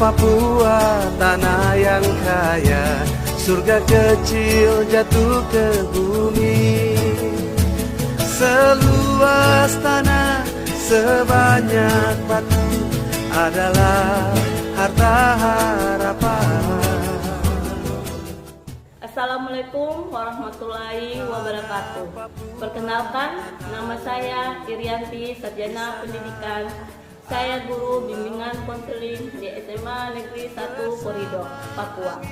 Papua, tanah yang kaya, surga kecil jatuh ke bumi. Seluas tanah, sebanyak batu adalah harta harapan. Assalamualaikum warahmatullahi wabarakatuh. Perkenalkan, nama saya Irianti, Sarjana Pendidikan. Saya guru bimbingan konseling di SMA Negeri 1 Koridor, Papua.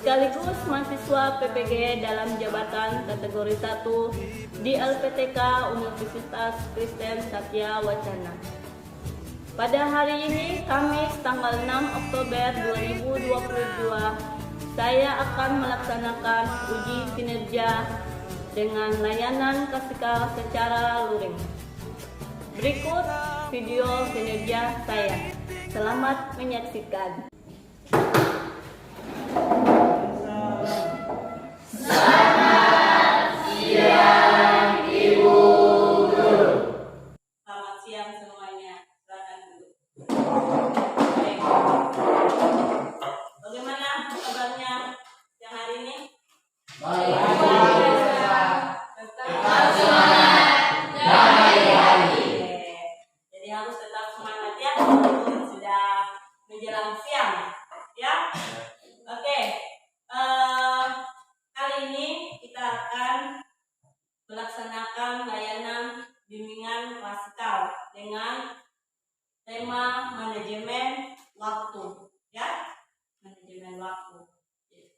Sekaligus mahasiswa PPG dalam jabatan kategori 1 di LPTK Universitas Kristen Satya Wacana. Pada hari ini, Kamis tanggal 6 Oktober 2022, saya akan melaksanakan uji kinerja dengan layanan Kasikal secara luring. Berikut video kinerja saya. Selamat menyaksikan. Selamat siang, Ibu Guru. Selamat siang semuanya. Silakan duduk. Baik. Bagaimana kabarnya siang hari ini? Baik. Tetap semangat dan hari-hari. Jadi harus tetap semangat ya. Sudah menjelang siang, ya. Oke. Kali ini kita akan melaksanakan layanan bimbingan klasikal dengan tema manajemen waktu, ya. Manajemen waktu.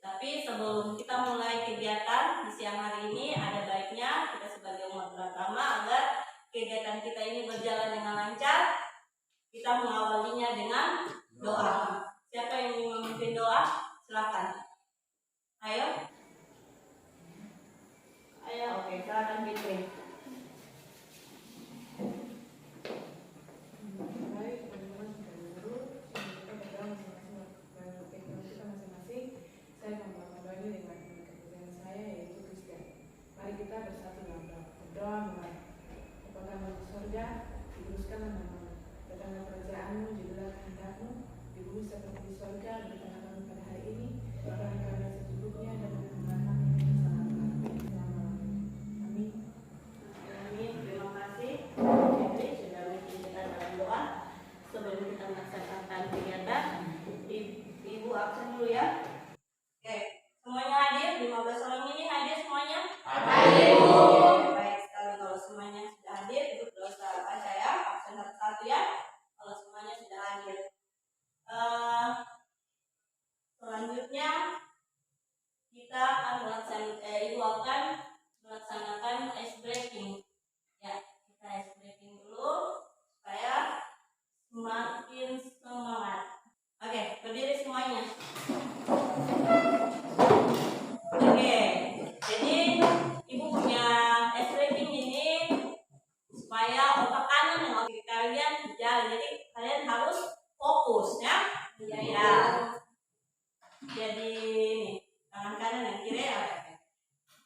Tapi sebelum kita mulai kegiatan di siang hari ini, ada baiknya kita sebagai umat beragama agar kegiatan kita ini berjalan dengan lancar, kita mengawalinya dengan doa. Siapa yang ingin memimpin doa? Silakan. Ayo. Oke, silakan Fitri. Baik, teman-teman saudara guru, kita berdoa masing-masing kita masing-masing. Saya akan mengawali dengan kepercayaan saya, yaitu Kristen. Mari kita bersatu dalam berdoa mulai. Bapa kami di surga, dikuduskanlah namamu. Datanglah kerajaanmu, jadilah kehendakmu di bumi seperti di surga. Berikanlah kami pada hari ini makanan kami yang secukupnya, dan berikanlah kami yang selama-lamanya. Amin. Amin. Terima kasih Fitri sudah memimpin kita dalam doa. Sebelum kita melaksanakan kegiatan, Ibu absen dulu ya. Oke, semuanya hadir? 15 orang ini hadir semuanya? Hadir, Bu. Baik sekali, kalau semuanya sudah hadir, Ibu tidak usah baca ya, absen satu-satu ya. Kalau semuanya sudah hadir. Selanjutnya kita akan Ibu akan melaksanakan ice breaking. Ya, kita ice breaking dulu supaya semakin semangat. Oke, berdiri semuanya. Oke, jadi Ibu punya ice breaking ini supaya otak kanan dan otak kalian berjalan. Jadi kalian harus fokus ya. Ya. Jadi ini tangan kanan dan kiri ya.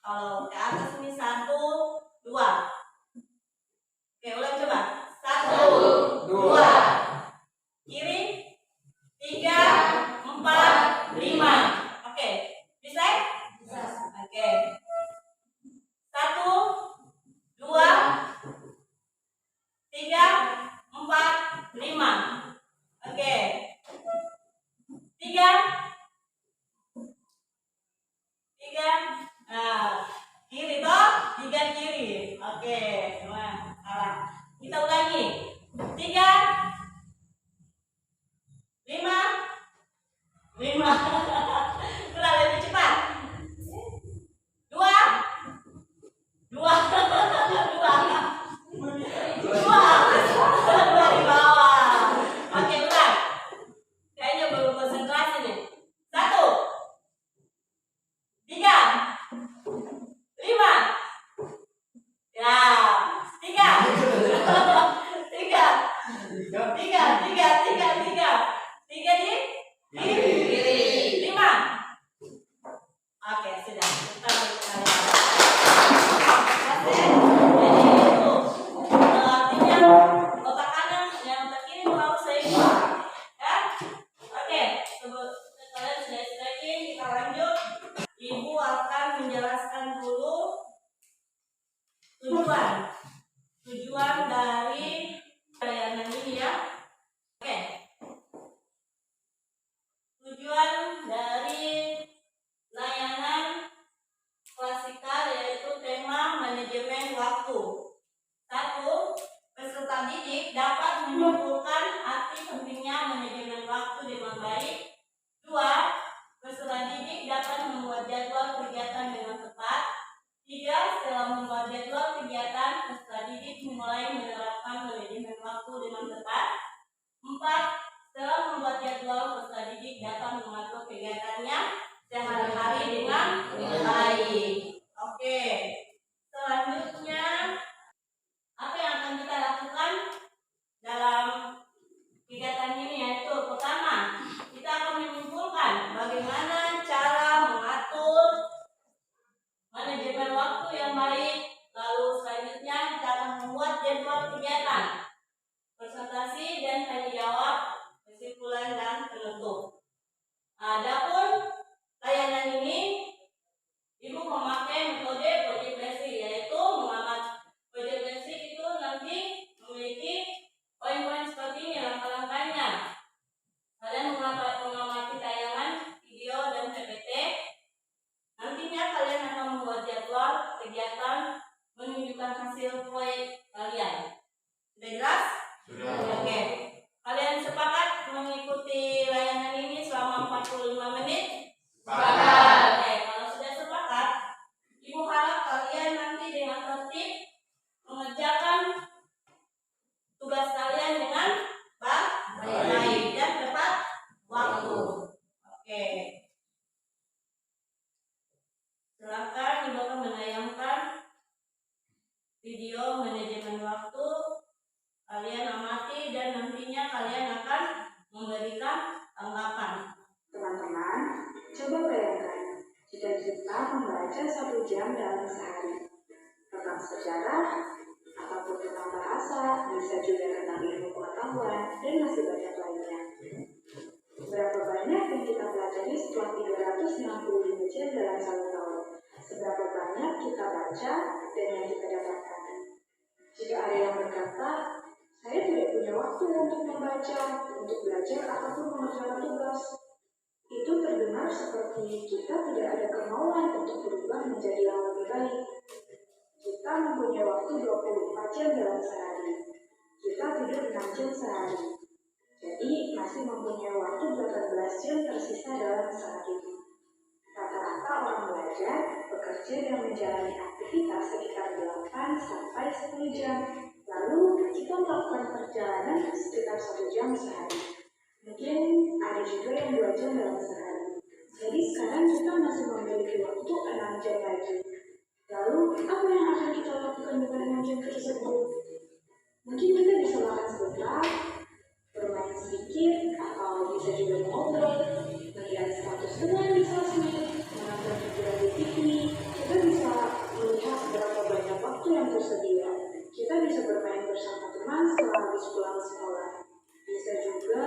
Kalau ke atas ini 1, 2. Oke, ulang coba. 1, 2. Kiri. selanjutnya manajemen waktu dengan baik. 2. Peserta didik dapat membuat jadwal kegiatan dengan tepat. 3. Setelah membuat jadwal kegiatan, peserta didik mulai menerapkan manajemen waktu dengan tepat. 4. Setelah membuat jadwal, peserta didik dapat mengatur kegiatannya sehari-hari dengan baik. Oke. Selanjutnya, apa yang akan kita lakukan dalam kegiatan ini, yaitu pertama, kita akan menyimpulkan bagaimana cara mengatur manajemen waktu yang baik. Lalu selanjutnya kita akan membuat jadwal kegiatan, presentasi dan tanya jawab, kesimpulan dan penutup. Adapun layanan ini, Ibu memakai metode project basic, yaitu mengamat project basic itu nanti memiliki poin-poin seperti ini langkah-langkahnya. Kalian mengamati tayangan video dan PPT. Nantinya kalian akan membuat jadwal kegiatan menunjukkan hasil proyek kalian. Sudah jelas? Sudah. Oke. Kalian sepakat mengikuti layanan ini selama 45 menit? Sepakat. Oke, kalau sudah sepakat, Ibu harap kalian nanti dengan tertib mengerjakan tugas kalian dengan baik dan tepat waktu. Oke. Silakan Ibu akan menayangkan video manajemen waktu. Kalian amati dan nantinya kalian akan memberikan tanggapan. Teman-teman, coba bayangkan jika kita membaca 1 jam dalam sehari tentang sejarah, ataupun tentang bahasa, bisa juga tentang ilmu pengetahuan, dan masih banyak lainnya. Berapa banyak yang kita pelajari setelah 365 jam dalam 1 tahun? Seberapa banyak kita baca dan yang kita dapatkan? Jika ada yang berkata, saya tidak punya waktu untuk membaca, untuk belajar, ataupun mengerjakan tugas, itu terdengar seperti kita tidak ada kemauan untuk berubah menjadi yang lebih baik. Kita mempunyai waktu 24 jam dalam sehari. Kita tidur 6 jam sehari. Jadi masih mempunyai waktu 18 jam tersisa dalam sehari. Rata-rata orang belajar, bekerja dan menjalani aktivitas sekitar 8 sampai 10 jam. Lalu kita melakukan perjalanan sekitar 1 jam sehari. Mungkin ada juga yang 2 jam dalam sehari. Jadi sekarang kita masih memiliki waktu 6 jam lagi. Lalu apa yang akan kita lakukan dengan 6 jam tersebut? Mungkin kita bisa makan sebentar, bermain sedikit, atau bisa juga ngobrol, melihat status teman di sosmed, menonton hiburan di TV. Kita bisa melihat berapa banyak waktu yang tersedia. Kita bisa bermain bersama teman setelah habis pulang sekolah. Bisa juga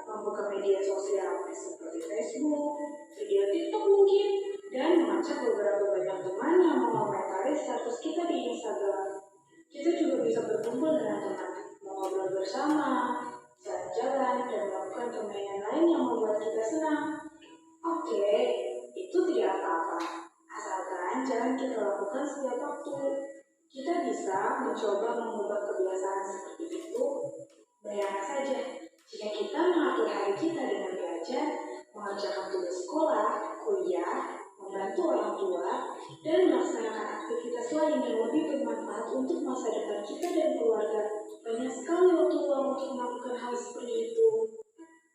membuka media sosial seperti Facebook, video TikTok mungkin, dan mengajak beberapa banyak teman yang mengomentari status kita di Instagram. Kita juga bisa berkumpul dengan teman, mengobrol bersama, jalan-jalan, dan melakukan permainan lain yang membuat kita senang. Oke, itu tidak apa-apa, asalkan jangan kita lakukan setiap waktu. Kita bisa mencoba mengubah kebiasaan seperti itu. Bayangkan saja, jika kita mengatur hari kita dengan belajar, mengerjakan tugas sekolah, kuliah, membantu orang tua, dan melaksanakan aktivitas lain yang lebih bermanfaat untuk masa depan kita dan keluarga. Banyak sekali waktu luang untuk melakukan hal seperti itu.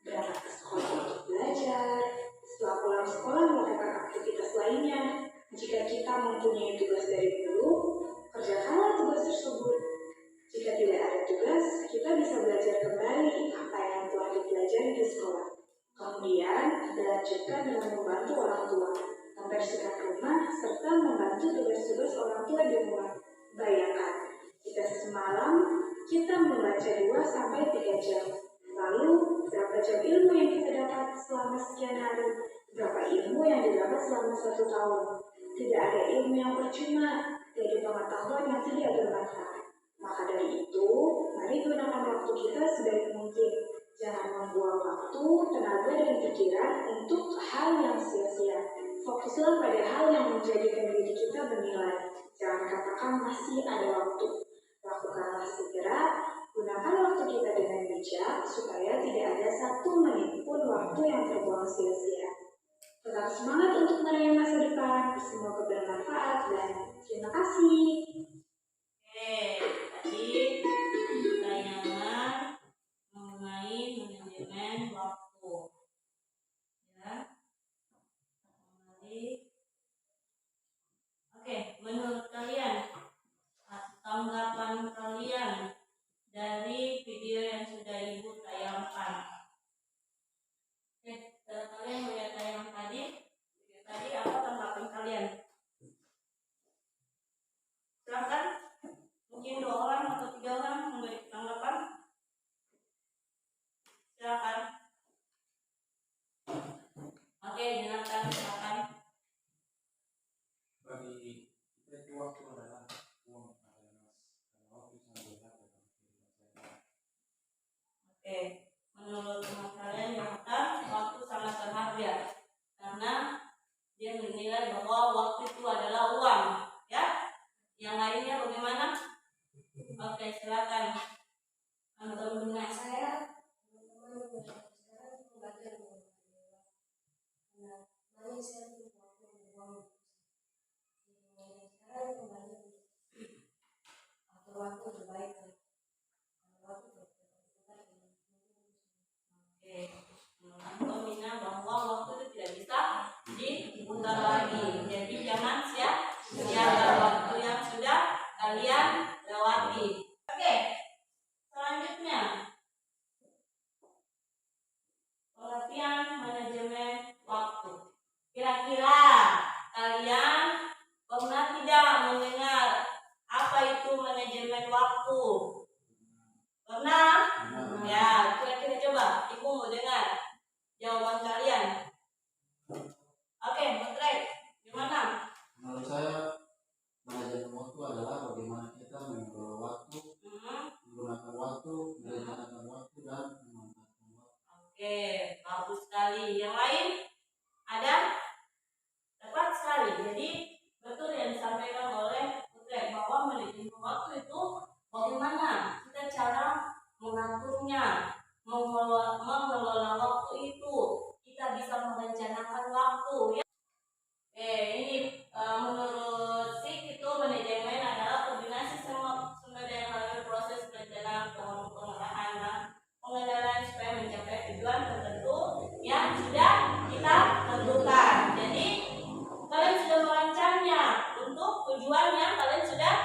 Berangkat ke sekolah untuk belajar, setelah pulang sekolah melakukan aktivitas lainnya. Jika kita mempunyai tugas dari dulu, kerjakanlah tugas tersebut. Jika tidak ada tugas, kita bisa belajar kembali apa yang telah dipelajari di sekolah. Kemudian, dilanjutkan dengan membantu orang tua, membersihkan rumah, serta membantu tugas-tugas orang tua di rumah. Bayangkan, jika semalam kita membaca 2-3 jam. Lalu, berapa jam ilmu yang kita dapat selama sekian hari? Berapa ilmu yang didapat selama 1 tahun? Tidak ada ilmu yang percuma, dari pengetahuan yang tidak bermanfaat. Maka dari itu, mari gunakan waktu kita sebaik mungkin. Jangan membuang waktu, tenaga, dan pikiran untuk hal yang sia-sia. Fokuslah pada hal yang menjadikan diri kita bernilai. Jangan katakan masih ada waktu. Lakukanlah segera, gunakan waktu kita dengan bijak supaya tidak ada 1 menit pun waktu yang terbuang sia-sia. Tetap semangat untuk meraih masa depan, semoga bermanfaat dan terima kasih. Oke, tadi tayangan mengenai manajemen waktu. Ya. Oke, menurut kalian tanggapan kalian dari video yang sudah Ibu tayangkan? Oke, kalian melihat tayangan tadi, video tadi, apa tanggapan kalian? Silakan, mungkin 2 orang atau 3 orang memberi tanggapan. Silakan. Oke, Jonathan, silakan. Bagi kita itu waktu adalah uang, karena waktu sangat berharga dalam kehidupan saya. Oke, menurut teman kalian Jonathan, waktu sangat berharga karena dia menilai bahwa waktu itu adalah uang, ya. Yang lainnya bagaimana? Oke, silakan. Teman-teman saya, teman-teman sekarang belajar karena saya waktu uang. Sekarang kembali atur waktu terbaik. Waktu Oke, menurut Mina bahwa waktu itu tidak bisa diputar lagi. Jadi jangan sia-siakan waktu yang sudah kalian lewati. Oke, selanjutnya pengertian manajemen waktu. Kira-kira kalian pernah tidak mendengar apa itu manajemen waktu? Pernah? Ya, kira-kira coba Ibu mau dengar jawaban kalian. Oke, Menteri, gimana? Menurut saya, manajemen waktu adalah bagaimana kita mengelola waktu, menggunakan waktu, merencanakan waktu, dan memanfaatkan waktu. Oke, bagus sekali. Yang lain ada? Tepat sekali. Jadi betul yang disampaikan oleh Putri bahwa manajemen waktu itu bagaimana kita cara mengaturnya, mengelola waktu itu. Kita bisa merencanakan waktu, ya. Ini menurut SIK itu manajemen adalah kombinasi semua sumber daya melalui proses perencanaan, pengolahan, dan pengendalian supaya mencapai tujuan tertentu yang sudah kita tentukan. Jadi kalian sudah merancangnya untuk tujuan yang kalian sudah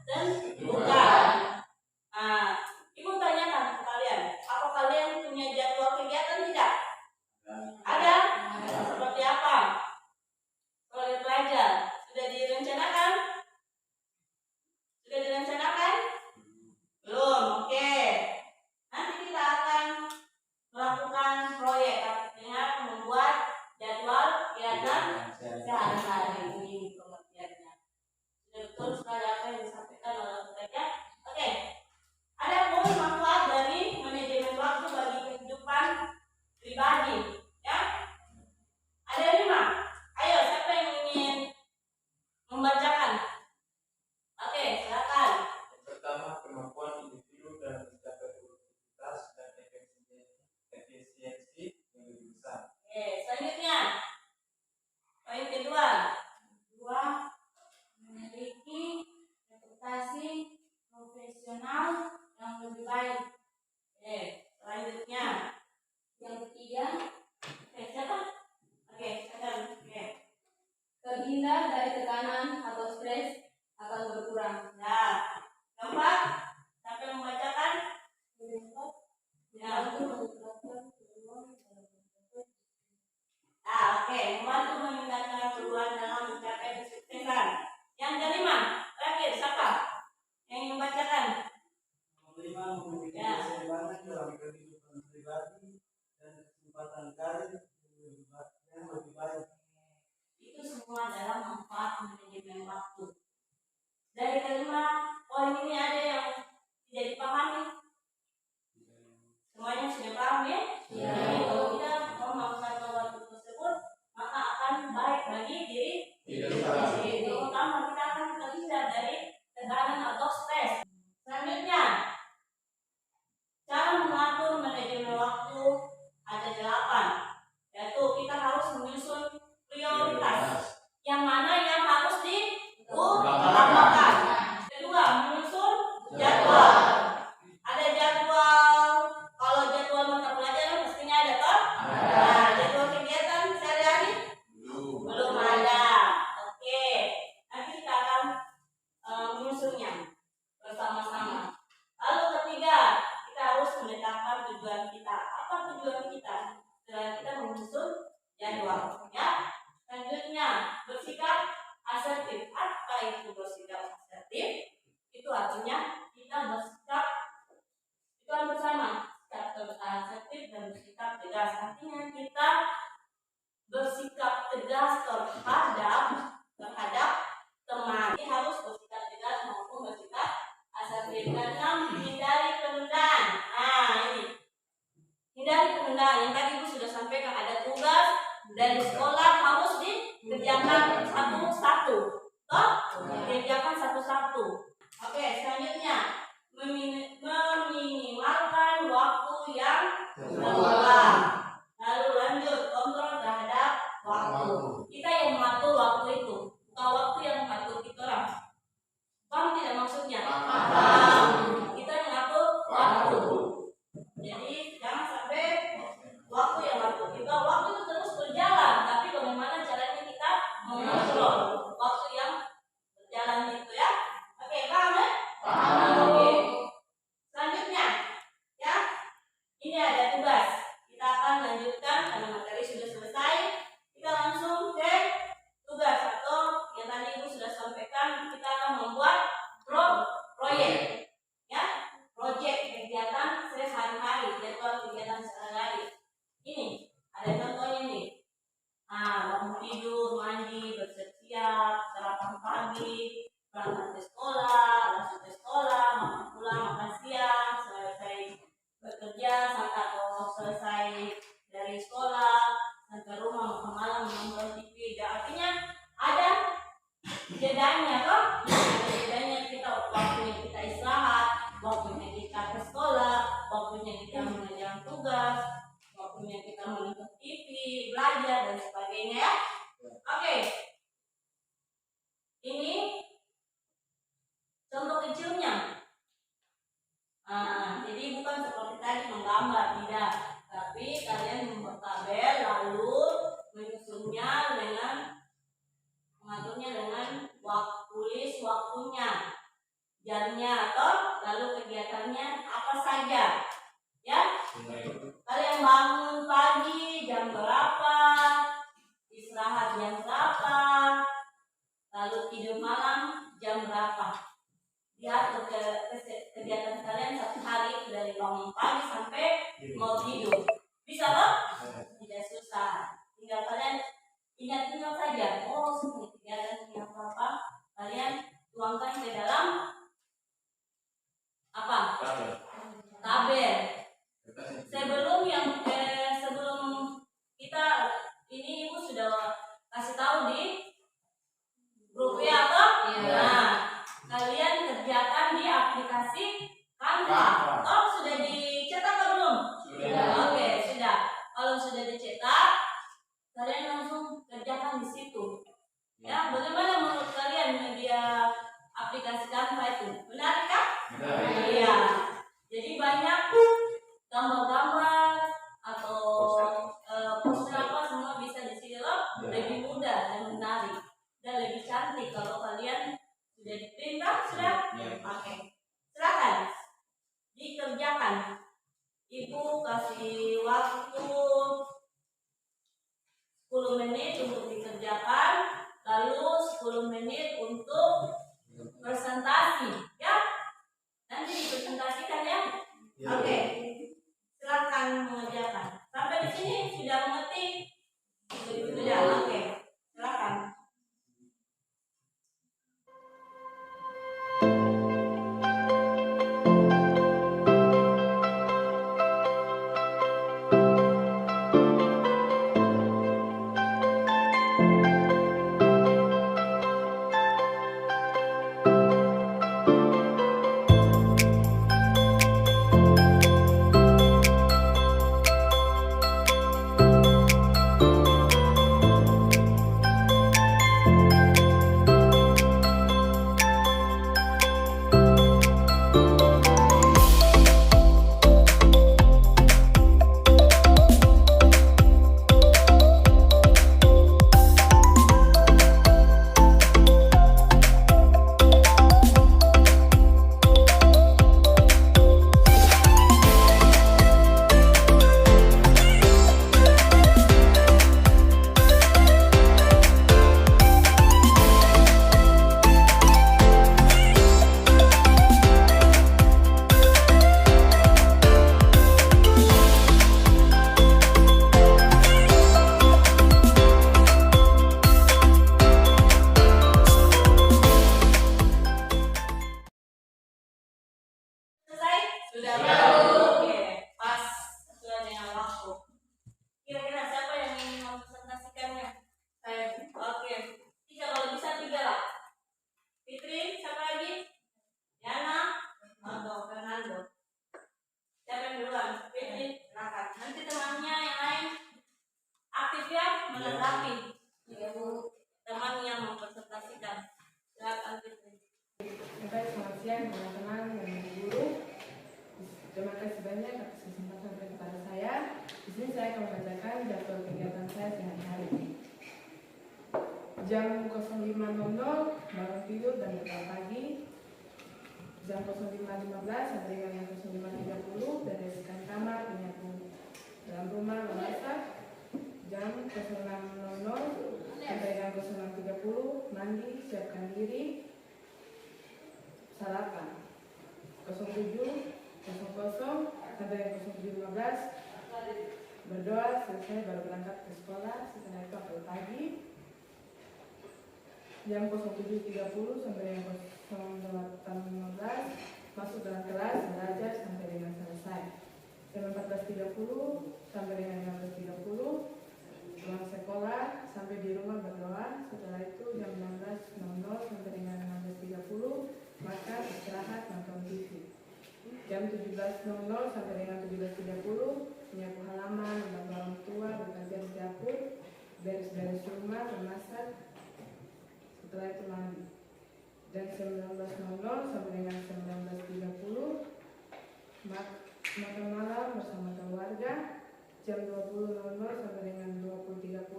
tentukan. Nah, Ibu tanyakan ke kalian, apa kalian punya jadwal kegiatan tidak? Ada? Seperti apa? Sebagai pelajar, sudah direncanakan? Sudah direncanakan? Belum, oke. Nanti kita akan melakukan proyek dengan membuat jadwal kegiatan sehari-hari. Ini pengertiannya. Sudah betul sekali apa yang disampaikan oleh mereka. Oke. Ada pun manfaat dari manajemen waktu bagi kehidupan pribadi, ya? Ada 5. Ayo, siapa yang ingin membacakan? Oke, silakan. Yang pertama, kemampuan individu dalam mencapai produktivitas dan efisiensi yang lebih besar. Oke, selanjutnya. Poin kedua. Memiliki reputasi profesional yang lebih baik. Oke, selanjutnya. Yang ketiga. Siapa? Oke, silakan. Oke. Terhindar dari tekanan atau stres akan berkurang. Ya. Keempat, siapa yang membacakan? Ya. Oke, membantu meningkatkan peluang dalam mencapai kesuksesan. Yang kelima, terakhir siapa yang ingin membacakan? Kelima, memiliki keseimbangan dalam kehidupan pribadi dan kesempatan karir yang lebih baik. Itu semua adalah manfaat manajemen waktu. Dari kelima poin ini ada yang tidak dipahami? Semuanya sudah paham, ya? Jadi kalau kita memanfaatkan waktu tersebut, maka akan baik bagi diri kita. Terutama kita akan terhindar dari tekanan atau stres. Selanjutnya, cara mengatur jawab. Ya. Selanjutnya, bersikap asertif. Apa itu bersikap asertif? Itu artinya kita bersikap itu hampir sama. Sikap asertif dan bersikap tegas. Artinya kita bersikap tegas terhadap teman. Ini harus bersikap tegas maupun bersikap asertif. Keenam, hindari penundaan. Nah, ini hindari penundaan. Yang tadi Ibu sudah sampaikan, ada tugas dari sekolah harus dikerjakan satu-satu. Dikerjakan satu-satu. Oke, selanjutnya meminimalkan waktu yang terbuang. Lalu lanjut, kontrol terhadap waktu. Kita yang mengatur waktu itu, bukan waktu yang mengatur kita orang. Paham tidak maksudnya? Paham. Kita yang mengatur waktu. Jadi jangan sampai waktu yang mengatur kita. Waktu itu terus berjalan, tapi bagaimana caranya kita mengontrol waktu yang berjalan itu ya? Oke, paham ya? Paham. Oke. Selanjutnya, ya, ini ada tugas. Kita akan lanjutkan karena materi sudah selesai. Kita langsung ke tugas atau yang tadi Ibu sudah sampaikan. Kita akan membuat proyek, ya, proyek kegiatan sehari-hari, jadwal kegiatan sehari-hari. Ini ada contohnya nih. Bangun tidur, mandi, bersiap, sarapan pagi, berangkat ke sekolah, langsung ke sekolah, makan pulang, makan siang, selesai bekerja sampai atau selesai dari sekolah sampai rumah, makan malam, menonton TV. Artinya ada jedanya kok. Ada jedanya kita, waktunya kita istirahat, waktunya kita ke sekolah, waktunya kita mengerjakan tugas, waktunya kita menonton TV, belajar dan sebagainya ya. Oke. Ini contoh kecilnya. Jadi bukan seperti tadi menggambar, tidak, tapi kalian membuat tabel lalu menyusunnya dengan mengaturnya dengan tulis waktunya, jamnya atau lalu kegiatannya apa saja, ya. Kalian bangun pagi jam berapa, istirahat jam berapa, lalu tidur malam jam berapa. Diatur kegiatan kalian satu hari dari bangun pagi sampai mau tidur. Bisa loh? Tidak susah. Tinggal kalian ingat-ingat saja. Oh, kegiatan apa? Kalian tuangkan ke dalam apa? Tabel. Sebelum kita ini Ibu sudah kasih tahu di grup ya apa? Nah, kalian kerjakan di aplikasi Canva. Oh, sudah dicetak atau belum? Sudah. Oke, sudah. Kalau sudah dicetak, kalian langsung kerjakan di situ. Ya, bagaimana menurut kalian media aplikasi Canva itu? Menarik kah? Iya. Jadi banyak gambar-gambar atau poster apa semua bisa di sini loh. Lebih mudah dan menarik dan lebih cantik kalau kalian sudah diperintah sudah. Oke. Silakan dikerjakan. Ibu kasih waktu 10 menit untuk dikerjakan, lalu 10 menit untuk presentasi, ya. Nanti dipresentasikan ya. Oke. Silakan mengerjakan. Sampai di sini sudah mengerti? Sudah. Oke. Silakan. menanggapi teman yang mempresentasikan. Silakan Fitri. Selamat siang teman-teman dan guru. Terima kasih banyak atas kesempatan kepada saya. Di sini saya akan membacakan jadwal kegiatan saya sehari-hari. Jam 05.00 bangun tidur dan berdoa pagi. Jam 05.15 sampai dengan 05.30 bereskan kamar, menyapu dalam rumah, memasak. Jam 06.00 sampai dengan 06.30 mandi, siapkan diri, sarapan. 07.00 sampai 07.15 berdoa, selesai baru berangkat ke sekolah. Setelah itu apel pagi. Jam 07.30 sampai dengan 08.15 masuk dalam kelas, belajar sampai dengan selesai. Jam 14.30 sampai dengan 15.30 pulang sekolah, sampai di rumah berdoa. Setelah itu jam 16.00 sampai dengan 16.30 makan, istirahat, nonton TV. Jam 17.00 sampai dengan 17.30 menyapu halaman, membantu orang tua, bekerja di dapur, beres-beres rumah, memasak. Setelah itu mandi. Dan 19.00 sampai dengan 19.30 makan malam bersama keluarga. Jam 20.00 sampai dengan 20.30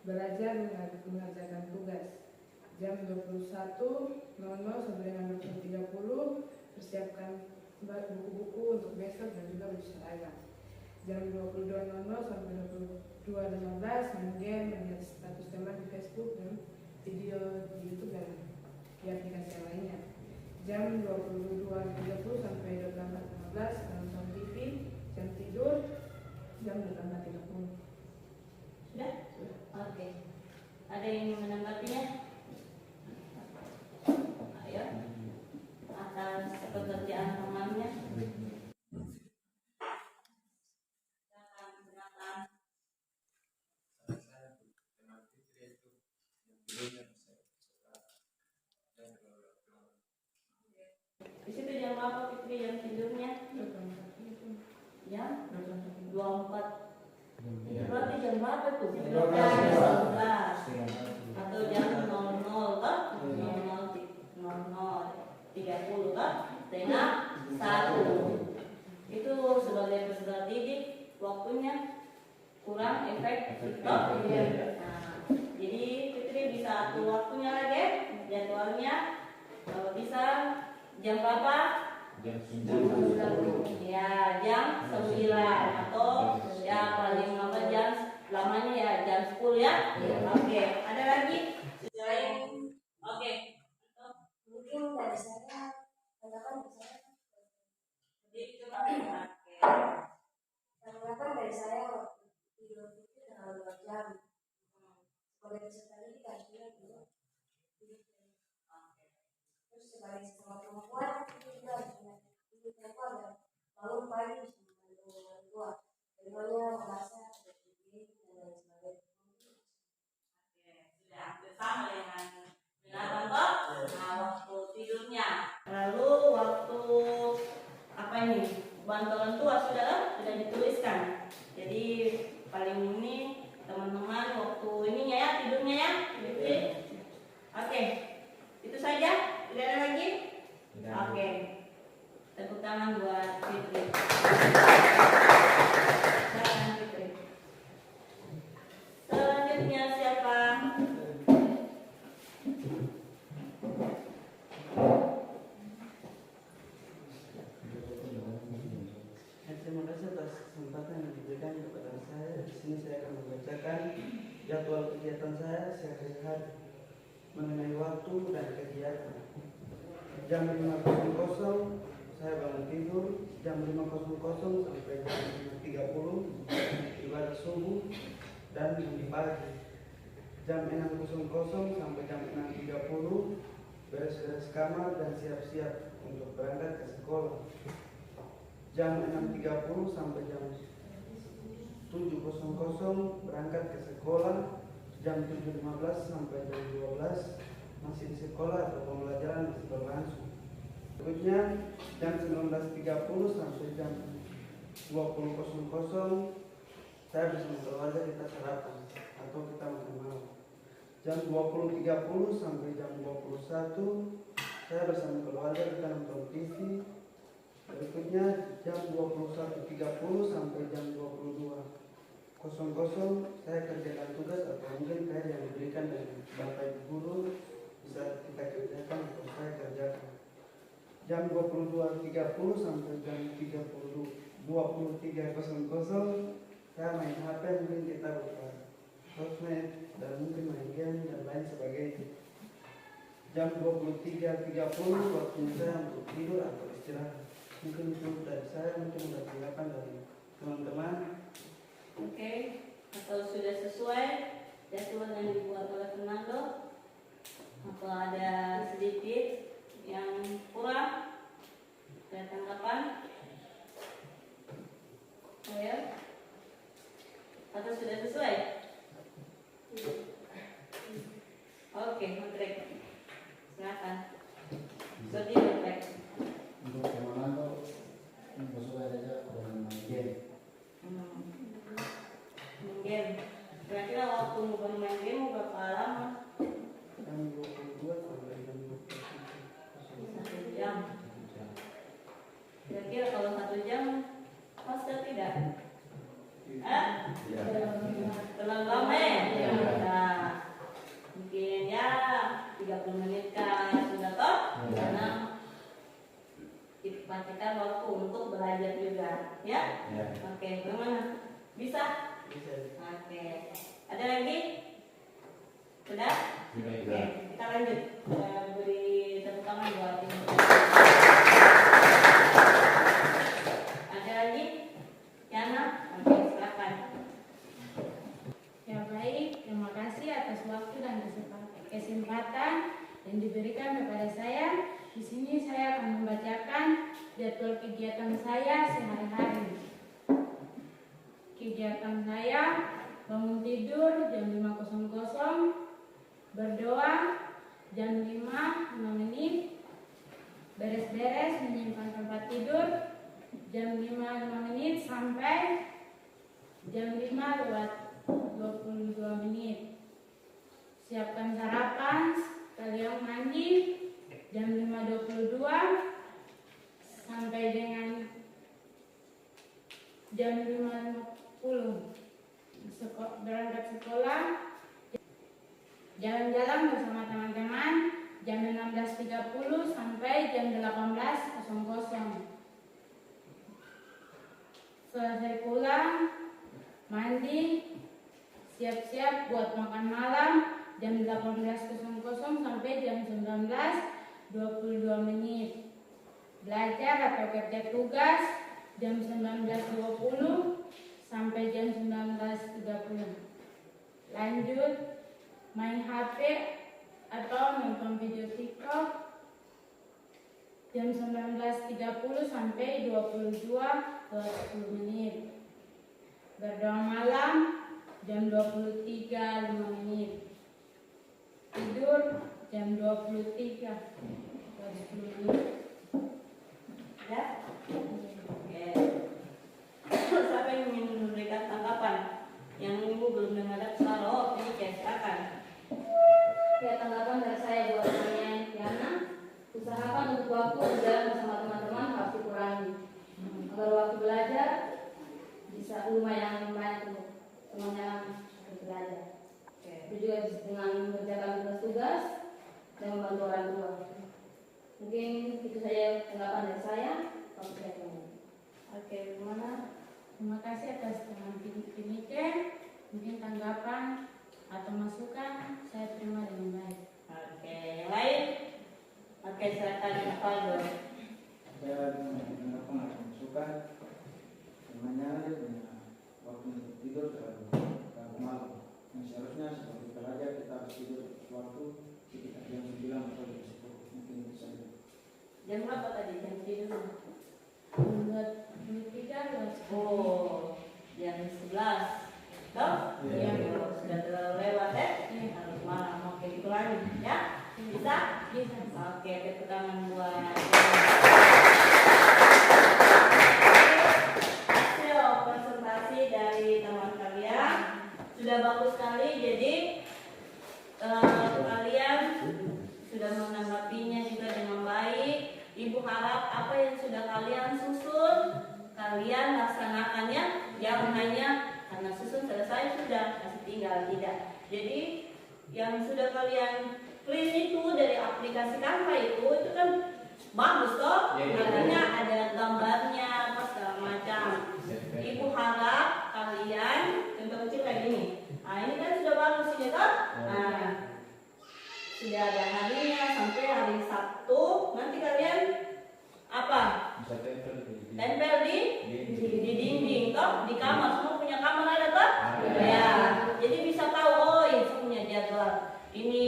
belajar mengerjakan tugas. Jam 21.00 sampai dengan 20.30 persiapkan buku-buku untuk besok dan juga baju seragam. Jam 22.00 sampai 22.15 main game, melihat status teman di Facebook dan video di YouTube dan di aplikasi yang lainnya. Jam 22.30 sampai 24.15 nonton TV. Jam tidur jam 18.30. Sudah? Oke. Ada yang menanggapinya? Ayo. Atas pekerjaan temannya. Di situ jam berapa Fitri yang tidurnya? Jam 24. Itu berarti jam berapa tuh? 12 atau jam 00 kan? 00.30 kan? Setengah 1. Itu sebagai peserta didik waktunya kurang efektif. Nah, jadi Fitri bisa atur waktunya lagi, jadwalnya. Kalau bisa jam berapa? Jam 9. Ya, jam 9 atau ya paling lama jam lamanya ya jam 10 ya. Oke, ada lagi? Selain oke. Mungkin dari saya katakan misalnya Jadi coba oke. katakan dari saya waktu tidur itu tanggal 2 jam. Sebagai peserta didik harusnya dulu. Terus sebagai sesama perempuan itu juga harusnya tidur perempuan dan bangun pagi membantu orang tua. Bagaimana merasa ada dan lain sebagainya. Sudah hampir sama dengan toh? Nah, waktu tidurnya. Lalu waktu apa ini? Bantu orang tua sudah dituliskan. Jadi paling ini teman-teman waktu ininya ya tidurnya ya. Oke. Itu saja. Tidak ada lagi? Oke. Tepuk tangan buat Fitri. Silakan Fitri. Selanjutnya siapa? Terima kasih atas kesempatan yang diberikan kepada saya. Di sini saya akan membacakan jadwal kegiatan saya sehari-hari mengenai waktu dan kegiatan. Jam 5.00 saya bangun tidur. Jam 5.00 sampai jam 5.30 ibadah subuh dan mandi pagi. Jam 6.00 sampai jam 6.30 beres-beres kamar dan siap-siap untuk berangkat ke sekolah. Jam 6.30 sampai jam 7.00 berangkat ke sekolah. Jam 7.15 sampai jam 12 masih di sekolah atau pembelajaran masih berlangsung. Berikutnya jam 19.30 sampai jam 20.00 saya bersama keluarga kita sarapan atau kita makan malam. Jam 20.30 sampai jam 21 saya bersama keluarga kita nonton TV. Berikutnya jam 21.30 sampai jam 22.00 saya kerjakan tugas atau mungkin PR yang diberikan dari Bapak Ibu Guru bisa kita kerjakan atau saya kerjakan. Jam 22.30 sampai jam 23.00 saya main HP, mungkin kita buka sosmed dan mungkin main game dan lain sebagainya. Jam 23.30 waktunya saya untuk tidur atau istirahat. Mungkin itu dari saya, mungkin ada tanggapan dari teman-teman. Oke, atau sudah sesuai jadwal yang dibuat oleh Fernando? Atau ada sedikit yang kurang? Ada tanggapan? Ayo. Atau sudah sesuai? Oke, Menteri. Silakan. Jadi Menteri. Untuk Fernando sesuai saja dengan main game. Main game. Kira-kira waktu main game berapa lama? Jam 22 sampai jam 23. 1 jam. Kira-kira kalau 1 jam pas tidak? Terlalu lama ya? Nah, mungkin ya 30 menit kan sudah toh? Karena dipastikan waktu untuk belajar juga, ya? Oke, bagaimana? Bisa? Bisa. Oke. Ada lagi? Sudah? Oke, kita lanjut. Saya beri tepuk tangan buat ini. Ada lagi? Yana? Oke, silakan. Ya baik, terima kasih atas waktu dan kesempatan yang diberikan kepada saya. Di sini saya akan membacakan jadwal kegiatan saya sehari-hari. Kegiatan saya bangun tidur jam 5.00, berdoa jam 5 menit, beres-beres menyimpan tempat tidur jam 5 menit sampai jam 5:22 menit. Siapkan sarapan, sekalian mandi jam 5.22 sampai dengan jam 5.50. Berangkat sekolah, jalan-jalan bersama teman-teman jam 16.30 sampai jam 18.00. Selesai pulang, mandi, siap-siap buat makan malam jam 18.00 sampai jam 19.22 menit. Belajar atau kerja tugas jam 19.20 sampai jam 19.30. Lanjut main HP atau nonton video TikTok jam 19.30 sampai 22.20 menit. Berdoa malam jam 23.05 menit. Tidur jam 23.10 menit. Ya? Oke. Siapa yang ingin memberikan tanggapan? Yang ibu belum dengar soal ini silakan. Ya, tanggapan dari saya buat pertanyaan Yana, usahakan untuk waktu berjalan bersama teman-teman harus dikurangi agar waktu belajar bisa lumayan banyak untuk teman-teman belajar. Itu juga dengan mengerjakan tugas-tugas dan membantu orang tua. Mungkin itu saja tanggapan dari saya. Oke, bagaimana? Terima kasih atas teman demikian. Mungkin tanggapan atau masukan saya terima dengan baik. Oke, yang lain? Oke, silakan Aldo. Saya mengapa masukan namanya waktu untuk tidur terlalu malam. Yang seharusnya seperti pelajar kita harus tidur waktu sekitar jam 9 atau jam 10. Mungkin itu saja. Jam berapa tadi? Jam tidur? Menurut tiga Oh, jam 11. Toh? Iya. Sudah terlalu lewat ya? Harus malam. Oke, dikurangi ya? Bisa? Bisa. Oke, tepuk tangan buat hasil presentasi dari teman-teman sudah bagus sekali. Jadi kalian sudah menanggapinya juga dengan baik. Ibu harap apa yang sudah kalian susun, kalian laksanakannya. Jangan hanya karena susun selesai sudah masih tinggal, tidak. Jadi yang sudah kalian print itu dari aplikasi Canva itu kan bagus toh, artinya ada gambarnya apa segala macam. Ibu harap kalian contoh kecil kayak gini. Nah ini kan sudah bagus ini toh. Nah sudah ada harinya sampai hari Sabtu. Nanti kalian apa? Tempel di dinding toh, di kamar. Semua punya kamar ada toh? Ya. Jadi bisa tahu oh ini punya jadwal. Ini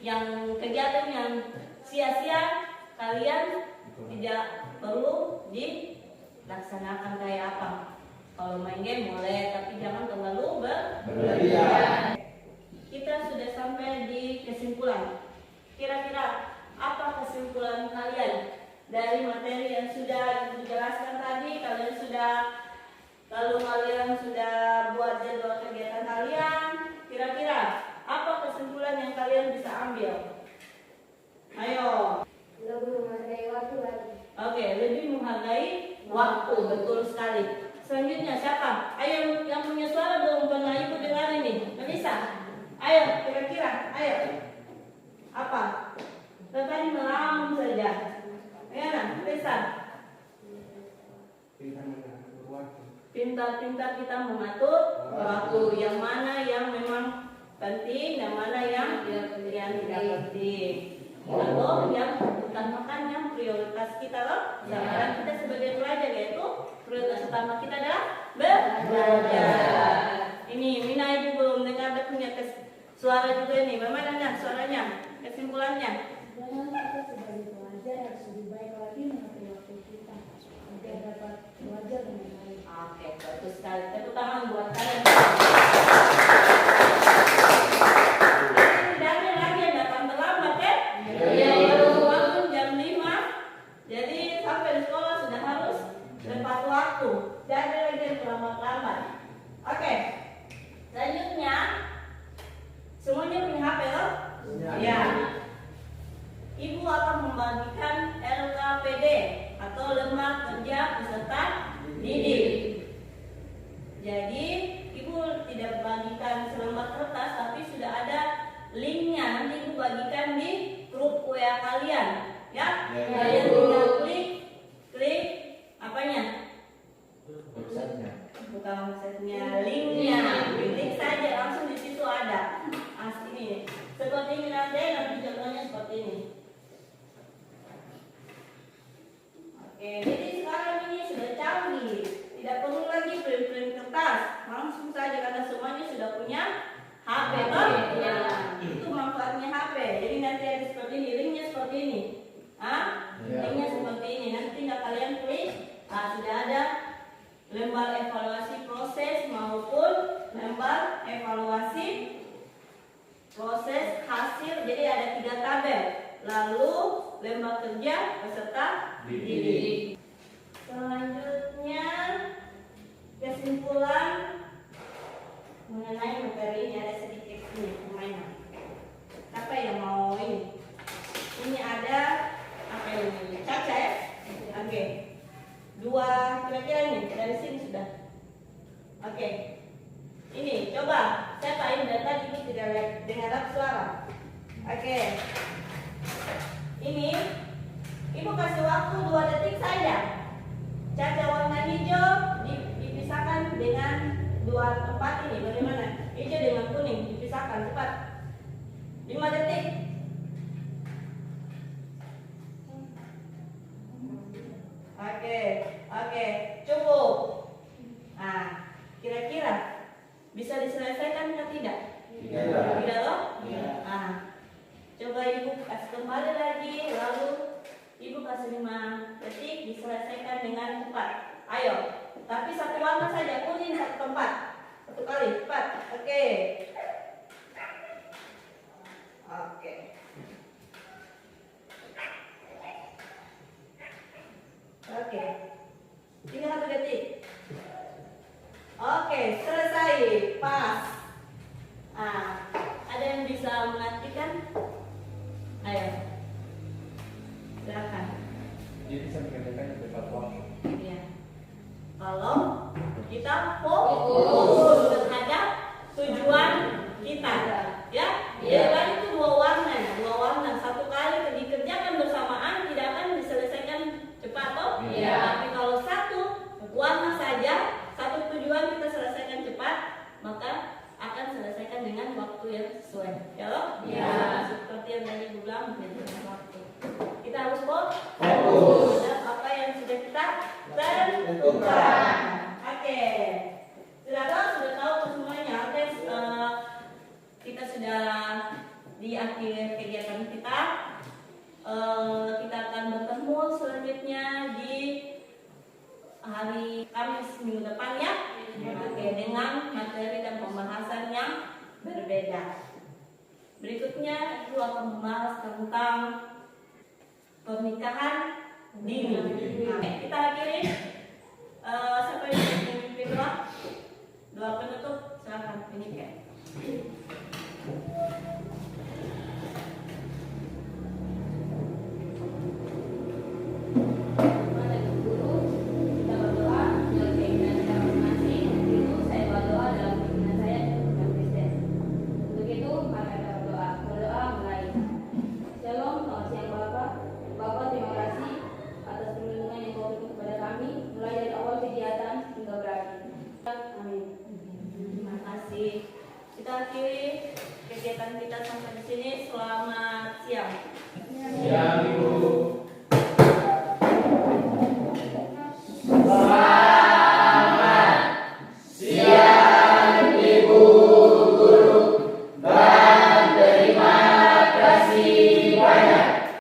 yang kegiatan yang sia-sia kalian tidak perlu dilaksanakan kayak apa. Kalau main game boleh, tapi jangan terlalu berlebihan. Kita sudah sampai di kesimpulan. Kira-kira apa kesimpulan kalian dari materi yang sudah dijelaskan tadi? Kalian sudah buat jadwal kegiatan kalian. Kira-kira apa kesimpulan yang kalian bisa ambil? Ayo. Lebih menghargai waktu lagi. Oke, lebih menghargai waktu, betul sekali. Selanjutnya siapa? Ayo yang punya suara belum pernah ikut dengar ini. Bisa? Ayo, kira-kira, ayo. Apa? Tadi melamun saja. Ayo, bisa? Pintar-pintar kita mengatur waktu. Yang mana yang memang penting, yang mana yang tidak penting. Atau yang utamakan yang prioritas kita loh. Sekarang kita sebagai pelajar yaitu prioritas utama kita adalah belajar. Ini Mina ibu belum dengar punya suara juga ini. Bagaimana suaranya? Kesimpulannya? Jangan kita sebagai pelajar harus lebih baik lagi mengatur waktu kita agar dapat belajar dengan baik. Oke, bagus sekali. Tepuk tangan buat kalian. Dari lagi yang datang terlambat kan? Iya. Baru bangun jam 5. Jadi sampai di sekolah sudah harus tepat waktu. Jangan lagi yang terlambat-lambat. Oke. Selanjutnya semuanya punya HP loh? Ya. Ibu akan membagikan LKPD atau lembar kerja peserta didik. Jadi ibu tidak bagikan selembar kertas, tapi sudah ada linknya. Nanti ibu bagikan di grup WA kalian, ya. Kalian tinggal klik apanya? Bukan websitenya, linknya. Klik saja langsung di situ ada. Ini seperti ini nanti contohnya seperti ini. Oke, jadi sekarang ini sudah canggih. Tidak perlu lagi print kertas. Langsung saja karena semuanya sudah punya HP toh? Ya. Itu manfaatnya HP. Jadi nanti ada seperti ini, linknya seperti ini. Linknya seperti ini. Nanti tinggal kalian klik. Sudah ada lembar evaluasi proses maupun lembar evaluasi proses hasil. Jadi ada 3 tabel. Lalu lembar kerja peserta didik. Selanjutnya kesimpulan mengenai materi ini ada sedikit permainan. Apa yang mau ini? Ini ada apa ini? Caca ya? Oke. 2 kira-kira ini dari sini sudah. Oke. Ini coba siapa ini dari tadi ibu tidak dengar suara. Oke. Ini ibu kasih waktu 2 detik saja. Caca warna hijau dipisahkan dengan 2 tempat ini. Bagaimana? Hijau dengan kuning dipisahkan cepat. 5 detik. Oke, cukup. Nah, kira-kira bisa diselesaikan atau tidak? Tidak loh? Nah, coba ibu kasih kembali lagi, lalu ibu kasih 5 detik diselesaikan dengan cepat. Ayo, tapi satu warna saja, kuning 1 tempat. 1 kali, cepat. Oke. Tinggal 1 detik. Oke, selesai. Pas. terhadap tujuan kita. Ya, kan itu dua warna. Satu kali dikerjakan bersamaan tidak akan diselesaikan cepat toh. Tapi kalau satu warna saja, satu tujuan kita selesaikan cepat, maka akan selesaikan dengan waktu yang sesuai. Ya loh? Seperti yang tadi bilang dengan waktu. Kita harus fokus dan apa yang sudah kita tentukan. Oke. Sudah tahu semuanya. Oke, kita sudah di akhir kegiatan kita. Kita akan bertemu selanjutnya di hari Kamis minggu depan ya. Oke, dengan materi dan pembahasan yang berbeda. Berikutnya itu akan membahas tentang pernikahan dini. Oke, kita akhiri. Siapa yang memimpin doa penutup? Silakan Venika. Kita akhiri kegiatan kita sampai di sini. Selamat siang. Siang, Ibu.